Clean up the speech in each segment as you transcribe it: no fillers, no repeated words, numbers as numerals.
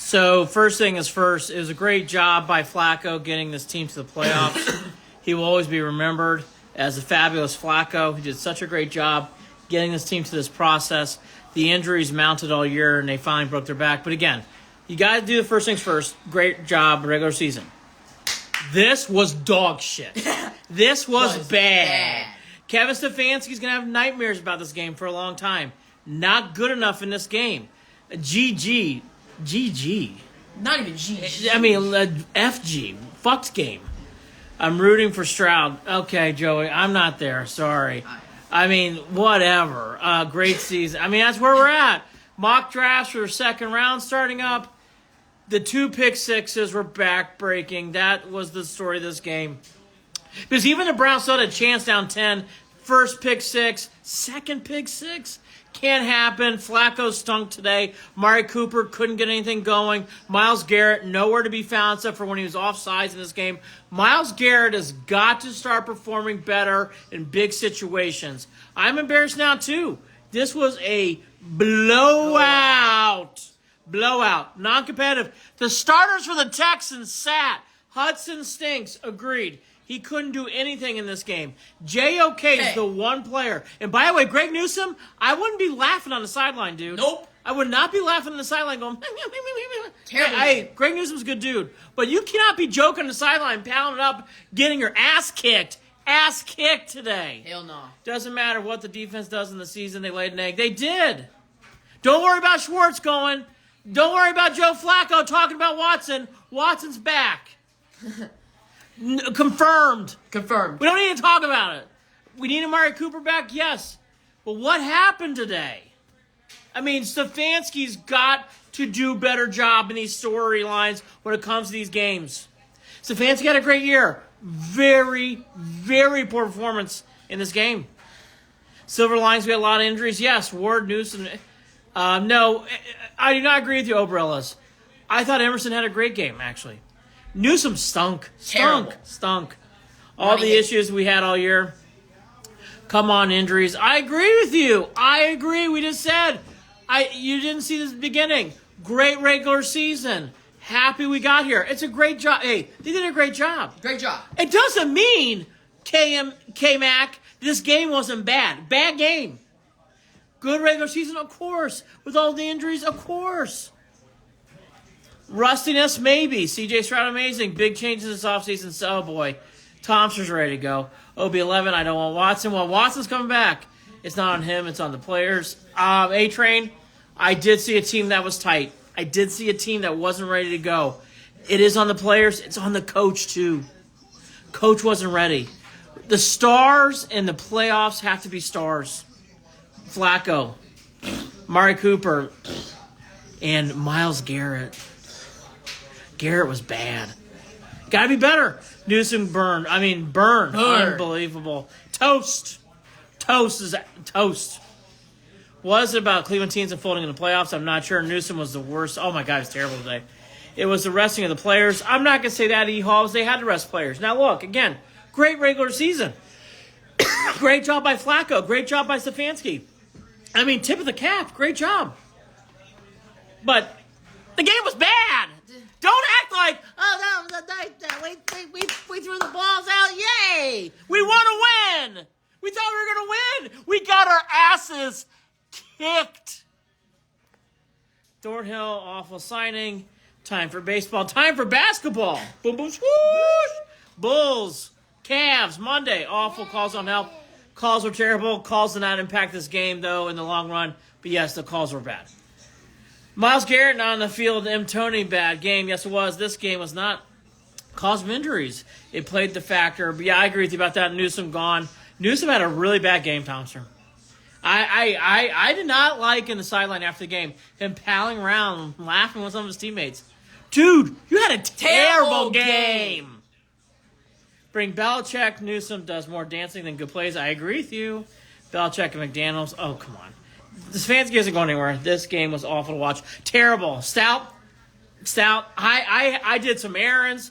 So first thing is first, it was a great job by Flacco getting this team to the playoffs. He will always be remembered as a fabulous Flacco. He did such a great job getting this team to this process. The injuries mounted all year, and they finally broke their back. But again, you got to do the first things first. Great job, regular season. This was dog shit. This was bad. Kevin Stefanski's going to have nightmares about this game for a long time. Not good enough in this game. GG. Not even GG. I mean, FG. Fucked game. I'm rooting for Stroud. Okay, Joey, I'm not there. Sorry. I mean, whatever. Great season. I mean, that's where we're at. Mock drafts for the second round starting up. The 2 pick sixes were back-breaking. That was the story of this game. Because even the Browns still had a chance down 10. First pick six, second pick six. Can't happen. Flacco stunk today. Mari Cooper couldn't get anything going. Myles Garrett, nowhere to be found except for when he was offsides in this game. Myles Garrett has got to start performing better in big situations. I'm embarrassed now, too. This was a blowout. Non-competitive. The starters for the Texans sat. Hudson stinks. Agreed. He couldn't do anything in this game. JOK is the one player. And by the way, Greg Newsome, I wouldn't be laughing on the sideline, dude. Nope. I would not be laughing on the sideline going, Terrible. Hey, Greg Newsome's a good dude. But you cannot be joking on the sideline, pounding up, getting your ass kicked. Ass kicked today. Hell no. Doesn't matter what the defense does in the season. They laid an egg. They did. Don't worry about Schwartz going. Don't worry about Joe Flacco talking about Watson. Watson's back. Confirmed. We don't need to talk about it. We need Amari Cooper back, yes. But what happened today? I mean, Stefanski's got to do a better job in these storylines when it comes to these games. Stefanski had a great year. Very, very poor performance in this game. Silver linings, we had a lot of injuries. Yes, Ward, Newsom. No, I do not agree with you, Obrellas. I thought Emerson had a great game, actually. Newsom stunk. All the issues we had all year. Come on, injuries. I agree with you. We just said. You didn't see this beginning. Great regular season. Happy we got here. It's a great job. Hey, they did a great job. Great job. It doesn't mean, K-Mac, this game wasn't bad. Bad game. Good regular season, of course. With all the injuries, of course. Rustiness, maybe. CJ Stroud, amazing. Big changes this offseason. So, oh boy. Thompson's ready to go. OB11, I don't want Watson. Well, Watson's coming back. It's not on him. It's on the players. A-Train, I did see a team that was tight. I did see a team that wasn't ready to go. It is on the players. It's on the coach, too. Coach wasn't ready. The stars in the playoffs have to be stars. Flacco, Mari Cooper, and Myles Garrett. Garrett was bad. Gotta be better. Newsom burn. Unbelievable. Toast is toast. Was it about Cleveland teams unfolding in the playoffs? I'm not sure. Newsom was the worst. Oh my God, it's terrible today. It was the resting of the players. I'm not going to say that, E-Halls. They had to rest players. Now look, again, great regular season. Great job by Flacco. Great job by Stefanski. I mean, tip of the cap. Great job. But the game was bad. Don't act like, oh, that was a night that we threw the balls out. Yay! We want to win. We thought we were going to win. We got our asses kicked. Thornhill, awful signing. Time for baseball. Time for basketball. Boom, boom, swoosh. Bulls, Cavs, Monday. Awful calls on help. Calls were terrible. Calls did not impact this game, though, in the long run. But, yes, the calls were bad. Myles Garrett not on the field. M. Tony, bad game. Yes, it was. This game was not cause of injuries. It played the factor. But, yeah, I agree with you about that. Newsom gone. Newsom had a really bad game, Thompson. I did not like in the sideline after the game him palling around, laughing with some of his teammates. Dude, you had a terrible game. Bring Belichick. Newsom does more dancing than good plays. I agree with you. Belichick and McDaniels. Oh, come on. This Stefanski isn't going anywhere. This game was awful to watch. Terrible. Stout. I did some errands.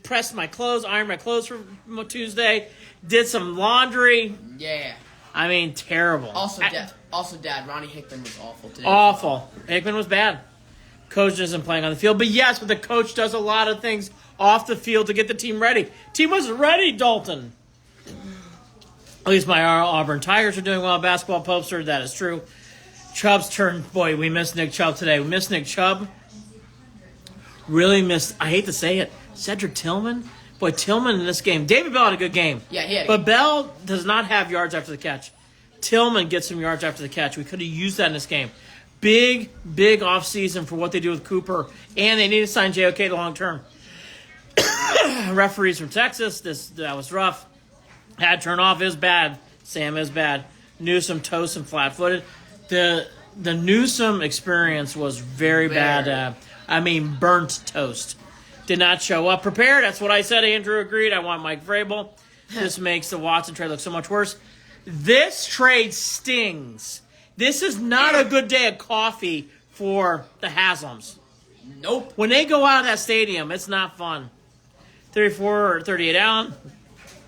Pressed my clothes. Ironed my clothes for Tuesday. Did some laundry. Yeah. I mean, terrible. Also, Dad, Ronnie Hickman was awful today. Awful. Hickman was bad. Coach isn't playing on the field. But yes, but the coach does a lot of things off the field to get the team ready. Team wasn't ready, Dalton. At least my Auburn Tigers are doing well. Basketball poster, that is true. Chubb's turn. Boy, we missed Nick Chubb today. We missed Nick Chubb. Really missed, I hate to say it, Cedric Tillman. Boy, Tillman in this game. David Bell had a good game. Yeah, he had But Bell does not have yards after the catch. Tillman gets some yards after the catch. We could have used that in this game. Big offseason for what they do with Cooper. And they need to sign JOK to long term. Referees from Texas, that was rough. Had turn off is bad. Sam is bad. Newsom toast and flat-footed. The Newsom experience was very bad. Burnt toast. Did not show up prepared. That's what I said. Andrew agreed. I want Mike Vrabel. This makes the Watson trade look so much worse. This trade stings. This is not a good day of coffee for the Haslams. Nope. When they go out of that stadium, it's not fun. 34 or 38 Allen.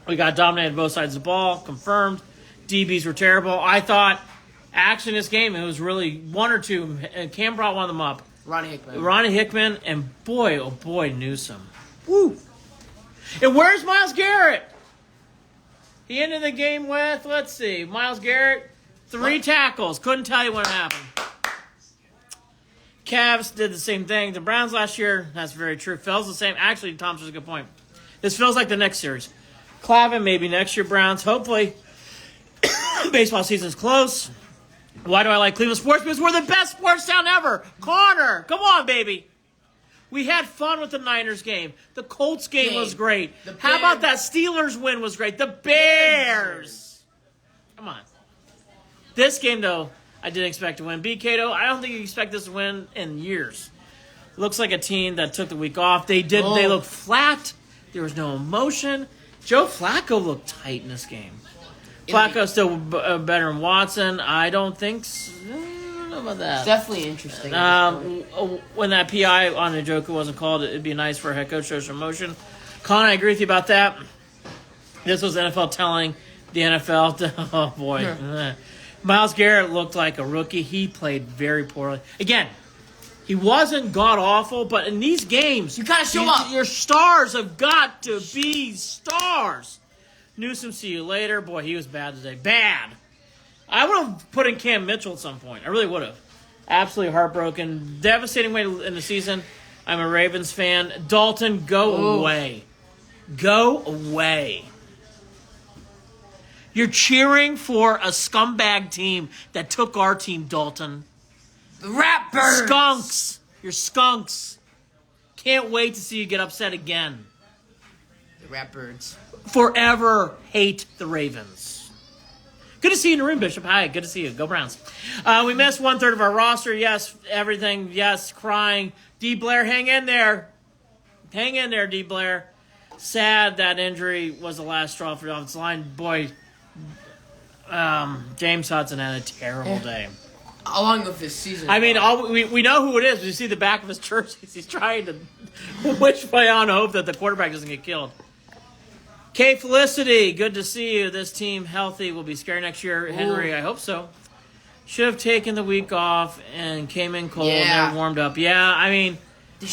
We got dominated both sides of the ball. Confirmed. DBs were terrible. I thought, actually, in this game, it was really one or two. And Cam brought one of them up. Ronnie Hickman. And boy, oh boy, Newsom. Woo. And where's Myles Garrett? He ended the game with, let's see, Myles Garrett, 3 tackles. Couldn't tell you what happened. Cavs did the same thing. The Browns last year, that's very true. Feels the same. Actually, Thompson's a good point. This feels like the next series. Clavin, maybe next year, Browns. Hopefully. Baseball season's close. Why do I like Cleveland sports? Because we're the best sports town ever. Connor, come on, baby. We had fun with the Niners game. The Colts game was great. How about that Steelers win was great? The Bears. Come on. This game, though, I didn't expect to win. B. Cato, I don't think you expect this to win in years. Looks like a team that took the week off. They looked flat. There was no emotion. Joe Flacco looked tight in this game. Flacco's still better than Watson. I don't think so. I don't know about that. It's definitely interesting. When that PI on the Joker wasn't called, it'd be nice for a head coach to show some emotion. Colin, I agree with you about that. This was NFL telling the NFL to, oh boy. Yeah. Myles Garrett looked like a rookie. He played very poorly. Again, he wasn't god-awful, but in these games, you gotta show up. Your stars have got to be stars. Newsom, see you later. Boy, he was bad today. Bad. I would have put in Cam Mitchell at some point. I really would have. Absolutely heartbroken. Devastating way to end the season. I'm a Ravens fan. Dalton, go away. Go away. You're cheering for a scumbag team that took our team, Dalton. The Ratbirds. Skunks. You're skunks. Can't wait to see you get upset again. The Ratbirds. Forever hate the Ravens. Good to see you in the room, Bishop. Hi, good to see you. Go Browns. We missed 1/3 of our roster. Yes, everything. Yes, crying. D. Blair, hang in there. Hang in there, D. Blair. Sad that injury was the last straw for the offensive line. Boy, James Hudson had a terrible day. Along with his season. I mean, we know who it is. We see the back of his jersey. He's trying to wish play on hope that the quarterback doesn't get killed. Kay Felicity, good to see you. This team healthy will be scary next year. Henry, I hope so. Should have taken the week off and came in cold and never warmed up. Yeah, I mean,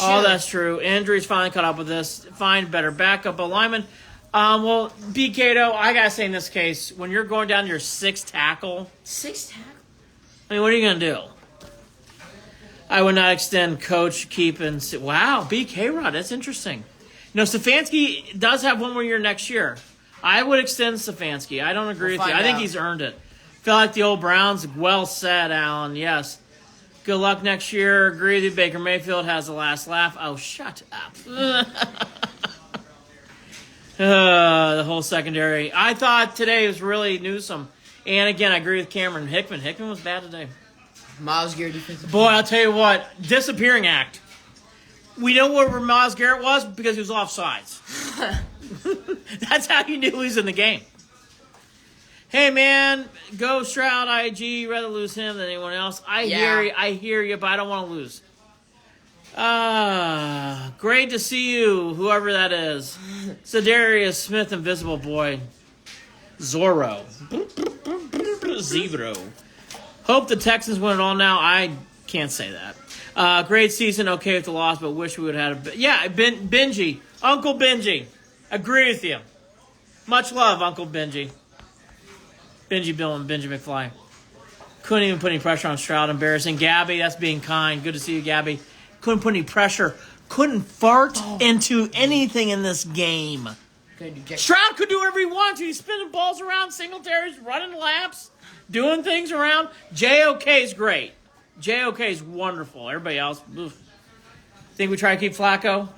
all that's true. Injuries finally caught up with this. Find better backup alignment. Well, B. Cato, I got to say in this case, when you're going down to your 6th tackle. 6th tackle? I mean, what are you going to do? I would not extend coach, keep, and – wow, B. K-Rod, that's interesting. Stefanski does have one more year next year. I would extend Stefanski. I don't agree with you. I think he's earned it. Feel like the old Browns. Well said, Alan. Yes. Good luck next year. Agree with you. Baker Mayfield has the last laugh. Oh, shut up. The whole secondary. I thought today was really Newsom. And again, I agree with Cameron. Hickman. Hickman was bad today. Myles Garrett defensive. Boy, I'll tell you what. Disappearing act. We know where Myles Garrett was because he was offsides. That's how you knew he was in the game. Hey, man, go Stroud, IG. Rather lose him than anyone else. I hear you, but I don't want to lose. Great to see you, whoever that is. Sedarius Smith, Invisible Boy. Zorro. Zebro. Hope the Texans win it all now. I Can't say that. Great season, okay with the loss, but wish we would have had a... Yeah, Benji. Uncle Benji. Agree with you. Much love, Uncle Benji. Benji Billman, Benji McFly. Couldn't even put any pressure on Stroud. Embarrassing. Gabby, that's being kind. Good to see you, Gabby. Couldn't put any pressure. Couldn't fart into anything in this game. Stroud could do whatever he wants. He's spinning balls around, Singletary's running laps, doing things around. JOK's great. JOK's wonderful. Everybody else, oof. Think we try to keep Flacco?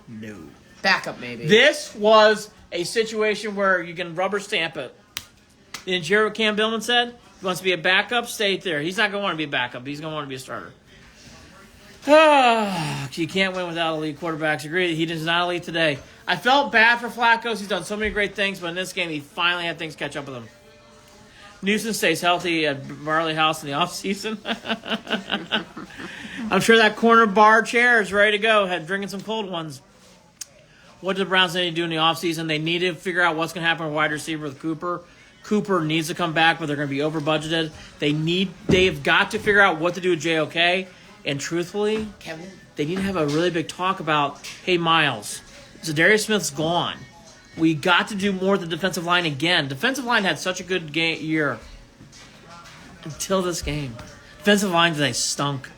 No. Backup, maybe. This was a situation where you can rubber stamp it. Didn't you hear what Cam Billman said? He wants to be a backup, stay there. He's not going to want to be a backup. He's going to want to be a starter. You can't win without elite quarterbacks. Agree. He is not elite today. I felt bad for Flacco. He's done so many great things, but in this game, he finally had things catch up with him. Newsom stays healthy at Barley House in the offseason. I'm sure that corner bar chair is ready to go. Drinking some cold ones. What do the Browns need to do in the offseason? They need to figure out what's going to happen with wide receiver with Cooper. Cooper needs to come back, but they're going to be over budgeted. They've got to figure out what to do with JOK. And truthfully, Kevin, they need to have a really big talk about, hey, Miles, Zadarius Smith's gone. We got to do more with the defensive line again. Defensive line had such a good year until this game. Defensive line today stunk.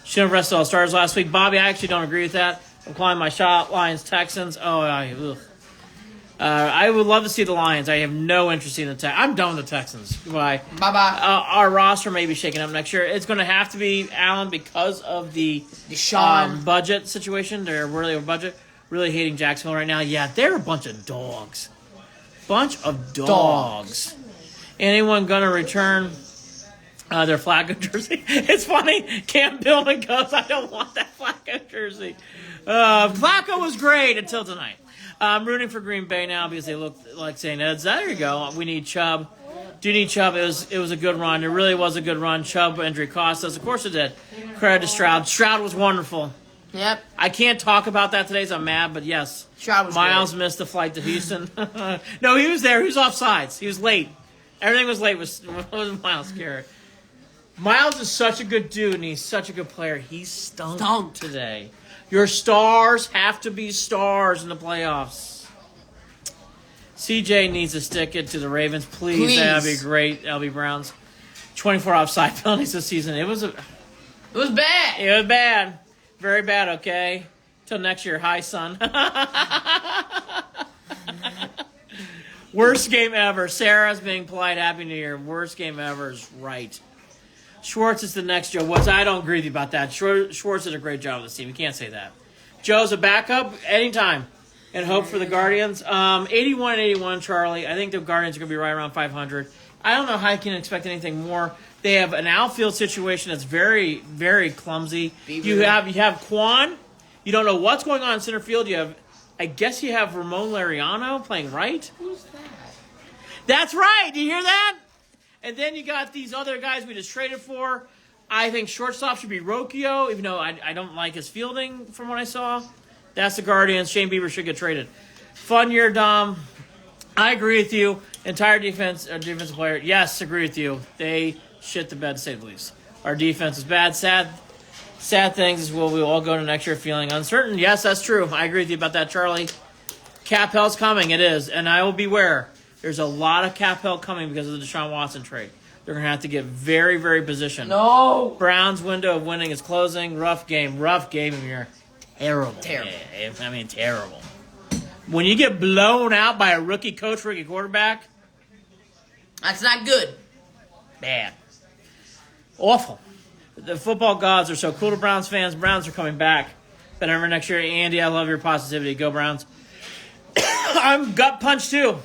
Shouldn't have rested all stars last week. Bobby, I actually don't agree with that. I'm calling my shot. Lions, Texans. I would love to see the Lions. I have no interest in the Texans. I'm done with the Texans. Goodbye. Bye-bye. Our roster may be shaken up next year. It's going to have to be Allen because of the budget situation. They're really over budget. Really hating Jacksonville right now. Yeah, they're a bunch of dogs. Bunch of dogs. Anyone going to return their Flacco jersey? It's funny. Cam Billman goes, I don't want that Flacco jersey. Flacco was great until tonight. I'm rooting for Green Bay now because they look like St. Ed's. There you go. We need Chubb. Do need Chubb. It was a good run. It really was a good run. Chubb injury cost us. Of course it did. Credit to Stroud. Stroud was wonderful. Yep. I can't talk about that today, so I'm mad, but yes. Stroud was Miles great. missed the flight to Houston. No, he was there. He was offsides. He was late. Everything was late with Miles Garrett. Miles is such a good dude, and he's such a good player. He stunk today. Your stars have to be stars in the playoffs. CJ needs to stick it to the Ravens. Please. That'd be great. LB Browns. 24 offside penalties this season. It was bad. It was bad. Very bad, okay? Till next year. Hi, son. Worst game ever. Sarah's being polite. Happy New Year. Worst game ever is right. Schwartz is the next Joe Woods. I don't agree with you about that. Schwartz did a great job with this team. You can't say that. Joe's a backup anytime. And hope for the Guardians. 81-81, Charlie. I think the Guardians are going to be right around 500. I don't know how you can expect anything more. They have an outfield situation that's very, very clumsy. You have Quan. You don't know what's going on in center field. I guess you have Ramon Laureano playing right. Who's that? That's right. Do you hear that? And then you got these other guys we just traded for. I think shortstop should be Rocchio, even though I don't like his fielding from what I saw. That's the Guardians. Shane Bieber should get traded. Fun year, Dom. I agree with you. Entire defensive player. Yes, agree with you. They shit the bed, to say the least. Our defense is bad. Sad things is what we will all go to next year feeling uncertain. Yes, that's true. I agree with you about that, Charlie. Cap hell's coming. It is. And I will beware. There's a lot of cap hell coming because of the Deshaun Watson trade. They're going to have to get very, very positioned. No. Browns' window of winning is closing. Rough game here. Terrible. Terrible. When you get blown out by a rookie coach, rookie quarterback, that's not good. Bad. Awful. The football gods are so cool to Browns fans. Browns are coming back. But remember next year, Andy, I love your positivity. Go Browns. I'm gut punch too.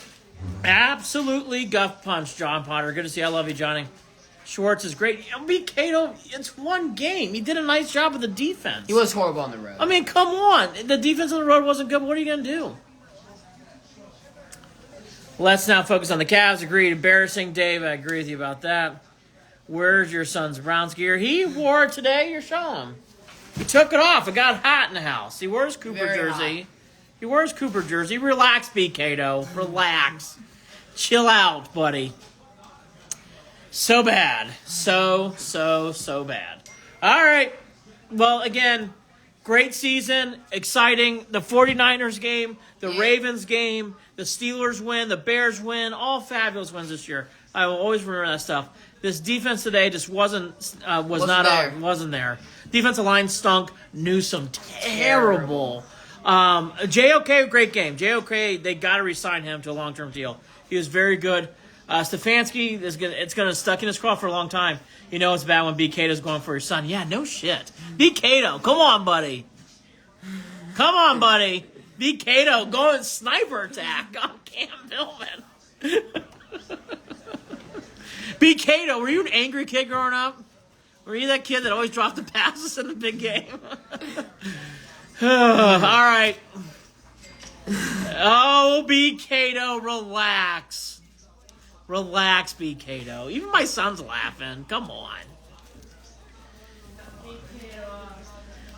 Absolutely gut punch, John Potter. Good to see you. I love you, Johnny. Schwartz is great. Cato, it's one game. He did a nice job with the defense. He was horrible on the road. I mean, come on. The defense on the road wasn't good. What are you going to do? Let's now focus on the Cavs. Agreed. Embarrassing, Dave. I agree with you about that. Where's your son's Browns gear? He wore it today. You're showing him. He took it off. It got hot in the house. He wore his Cooper jersey. Hot. He wears Cooper jersey. Relax, B. Cato. Relax. Chill out, buddy. So bad. So bad. All right. Well, again, great season. Exciting. The 49ers game, the Ravens game, the Steelers win, the Bears win. All fabulous wins this year. I will always remember that stuff. This defense today just wasn't there. Defensive line stunk. Newsome, terrible. JOK, great game. JOK, they got to re-sign him to a long-term deal. He was very good. Stefanski, it's going to stuck in his craw for a long time. You know it's bad when B. Cato's going for his son. Yeah, no shit. B. Cato, come on, buddy. Come on, buddy. B. Cato going sniper attack on Cam Billman. B. Cato, were you an angry kid growing up? Were you that kid that always dropped the passes in the big game? All right. Oh, B. Cato, relax. Relax, B. Cato. Even my son's laughing. Come on.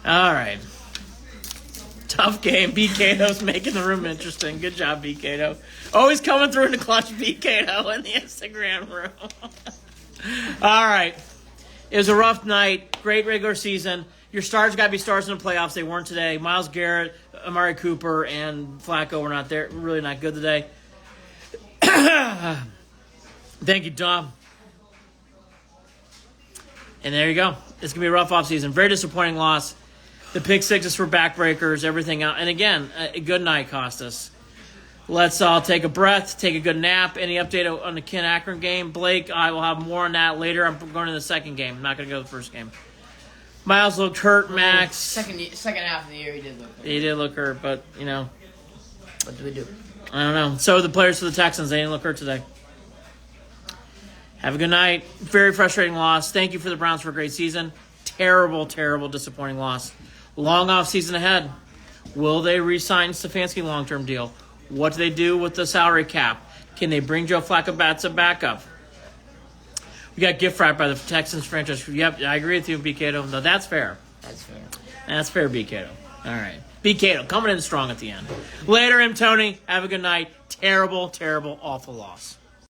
All right. Tough game. B. Cato's making the room interesting. Good job, B. Cato. Always coming through in the clutch, B. Cato in the Instagram room. All right. It was a rough night. Great regular season. Your stars got to be stars in the playoffs. They weren't today. Myles Garrett, Amari Cooper, and Flacco were not there. Really not good today. Thank you, Dom. And there you go. It's going to be a rough offseason. Very disappointing loss. The pick sixes were backbreakers, everything else. And again, a good night cost us. Let's all take a breath, take a good nap. Any update on the Ken Akron game? Blake, I will have more on that later. I'm going to the second game. I'm not going to go to the first game. Miles looked hurt, Max. Second half of the year, he did look hurt. He did look hurt, but, you know. What do we do? I don't know. So the players for the Texans, they didn't look hurt today. Have a good night. Very frustrating loss. Thank you for the Browns for a great season. Terrible, terrible, disappointing loss. Long off season ahead. Will they re-sign Stefanski long-term deal? What do they do with the salary cap? Can they bring Joe Flacco back up? We got gift wrapped by the Texans franchise. Yep, I agree with you, B. Cato. No, that's fair. That's fair. That's fair, B. Cato. All right. B. Cato coming in strong at the end. Later, M. Tony. Have a good night. Terrible, terrible, awful loss.